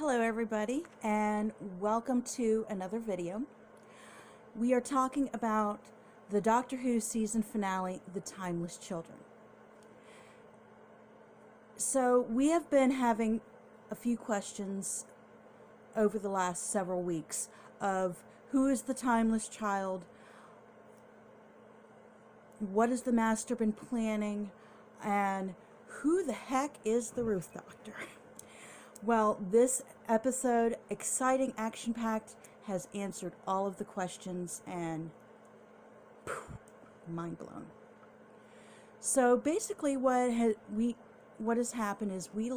Hello everybody, and welcome to another video. We are talking about the Doctor Who season finale, The Timeless Children. So we have been having a few questions over the last several weeks of who is the timeless child, what has the Master been planning, and who the heck is the Ruth Doctor? Well, this episode, exciting, action-packed, has answered all of the questions and mind blown. So basically what has happened is we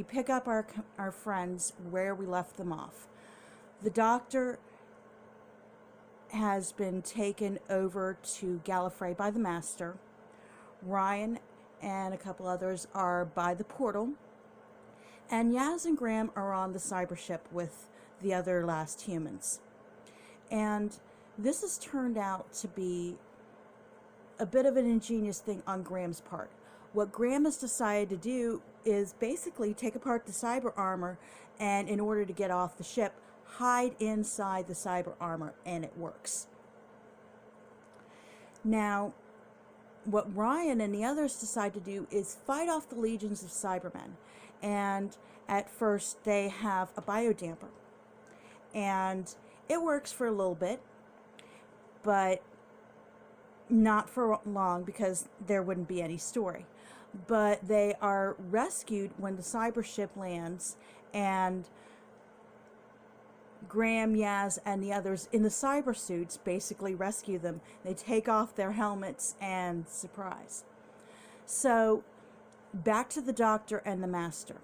pick up our friends where we left them off. The Doctor has been taken over to Gallifrey by the Master. Ryan and a couple others are by the portal, and Yaz and Graham are on the cyber ship with the other last humans. And this has turned out to be a bit of an ingenious thing on Graham's part. What Graham has decided to do is basically take apart the cyber armor, and in order to get off the ship, hide inside the cyber armor, and it works. Now, what Ryan and the others decide to do is fight off the legions of Cybermen. And at first they have a biodamper. And it works for a little bit, but not for long because there wouldn't be any story. But they are rescued when the cyber ship lands, and Graham, Yaz, and the others in the cyber suits basically rescue them. They take off their helmets and surprise. So, back to the Doctor and the Master.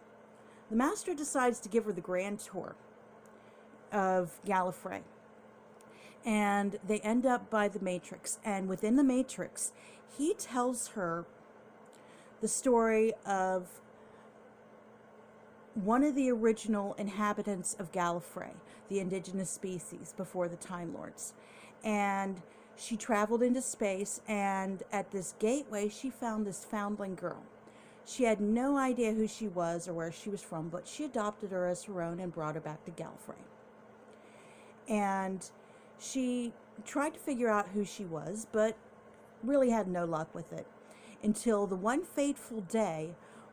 The Master decides to give her the grand tour of Gallifrey. And they end up by the Matrix. And within the Matrix, he tells her the story of one of the original inhabitants of Gallifrey, the indigenous species before the Time Lords. And she traveled into space, and at this gateway she found this foundling girl. She had no idea who she was or where she was from, but she adopted her as her own and brought her back to Gallifrey. And she tried to figure out who she was, but really had no luck with it, until the one fateful day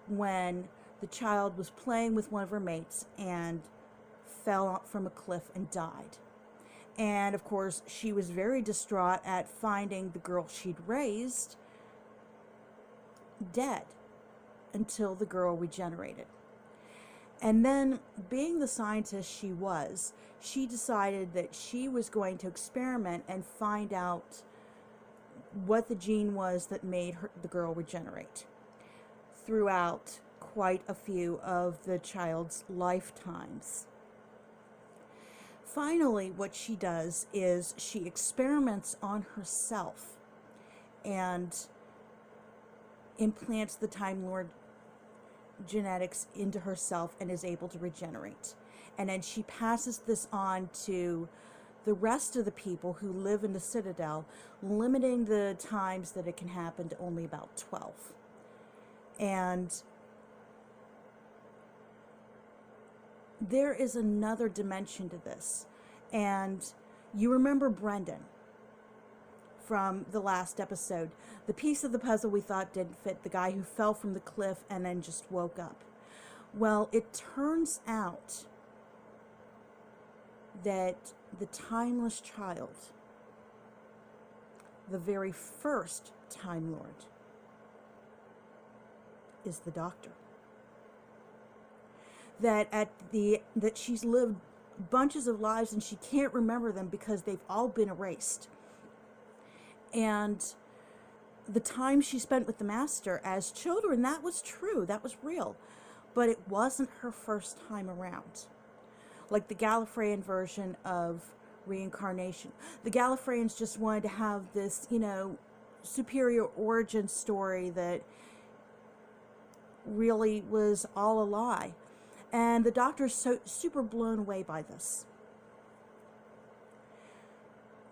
when the child was playing with one of her mates and fell out from a cliff and died. And of course, she was very distraught at finding the girl she'd raised dead until the girl regenerated. And then, being the scientist she was, she decided that she was going to experiment and find out what the gene was that made the girl regenerate throughout quite a few of the child's lifetimes. Finally, what she does is she experiments on herself and implants the Time Lord genetics into herself and is able to regenerate. And then she passes this on to the rest of the people who live in the Citadel, limiting the times that it can happen to only about 12. And there is another dimension to this. And you remember Brendan from the last episode, the piece of the puzzle we thought didn't fit, the guy who fell from the cliff and then just woke up. Well, it turns out that the timeless child, the very first Time Lord, is the Doctor. That she's lived bunches of lives and she can't remember them because they've all been erased. And the time she spent with the Master as children, that was true, that was real. But it wasn't her first time around. Like the Gallifreyan version of reincarnation. The Gallifreyans just wanted to have this, superior origin story that really was all a lie. And the Doctor's so super blown away by this.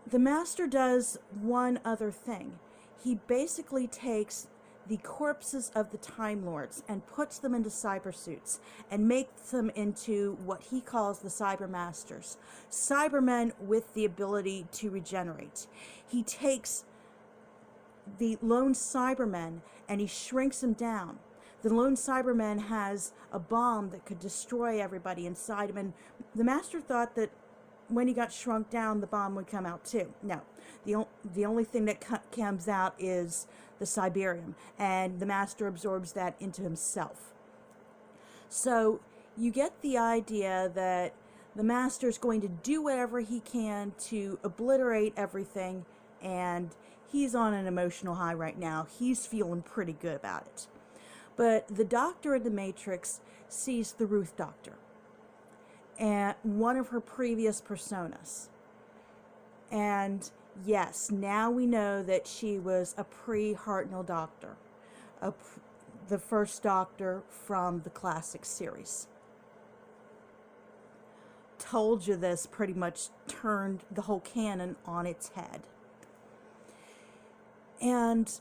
The Master does one other thing. He basically takes the corpses of the Time Lords and puts them into cyber suits and makes them into what he calls the Cyber Masters. Cybermen with the ability to regenerate. He takes the lone Cybermen and he shrinks them down. The lone Cyberman has a bomb that could destroy everybody inside him, and the Master thought that when he got shrunk down, the bomb would come out too. No, the only thing that comes out is the Cyberium, and the Master absorbs that into himself. So you get the idea that the Master's going to do whatever he can to obliterate everything, and he's on an emotional high right now. He's feeling pretty good about it. But the Doctor in the Matrix sees the Ruth Doctor, and one of her previous personas. And yes, now we know that she was a pre-Hartnell Doctor, the first Doctor from the classic series. Told you this pretty much turned the whole canon on its head. And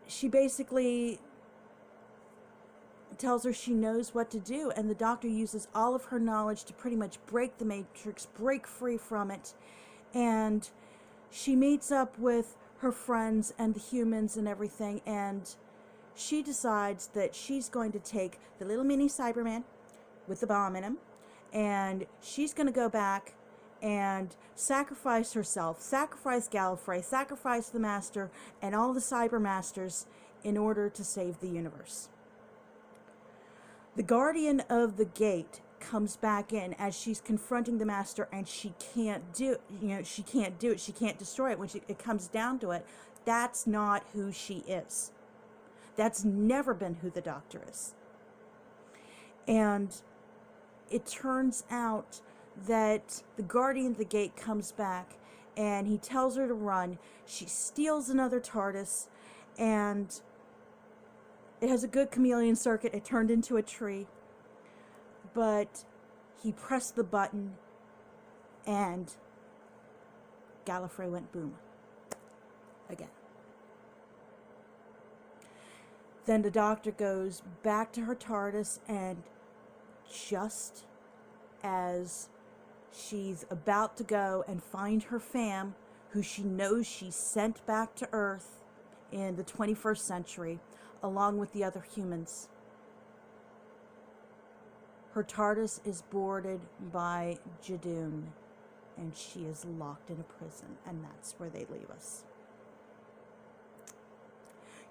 she basically tells her she knows what to do, and the Doctor uses all of her knowledge to pretty much break the Matrix, break free from it, and she meets up with her friends and the humans and everything, and she decides that she's going to take the little mini Cyberman with the bomb in him, and she's going to go back and sacrifice herself, sacrifice Gallifrey, sacrifice the Master and all the Cyber Masters in order to save the universe. The Guardian of the Gate comes back in as she's confronting the Master, and she can't do, she can't do it. She can't destroy it. When it comes down to it, that's not who she is. That's never been who the Doctor is. And it turns out that the Guardian of the Gate comes back, and he tells her to run. She steals another TARDIS, and it has a good chameleon circuit. It turned into a tree. But he pressed the button, and Gallifrey went boom. Again. Then the Doctor goes back to her TARDIS, and just as she's about to go and find her fam, who she knows she sent back to Earth in the 21st century, along with the other humans, her TARDIS is boarded by Jadoon, and she is locked in a prison, and that's where they leave us.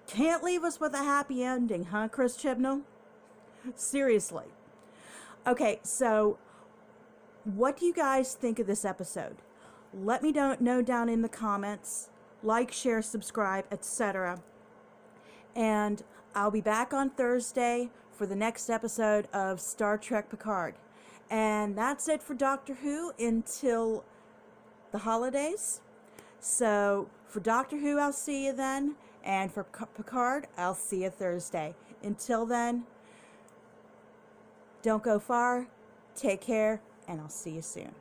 Can't leave us with a happy ending, huh, Chris Chibnall? Seriously. Okay, so what do you guys think of this episode? Let me know down in the comments. Like, share, subscribe, etc. And I'll be back on Thursday for the next episode of Star Trek Picard. And that's it for Doctor Who until the holidays. So for Doctor Who, I'll see you then. And for Picard, I'll see you Thursday. Until then, don't go far, take care, and I'll see you soon.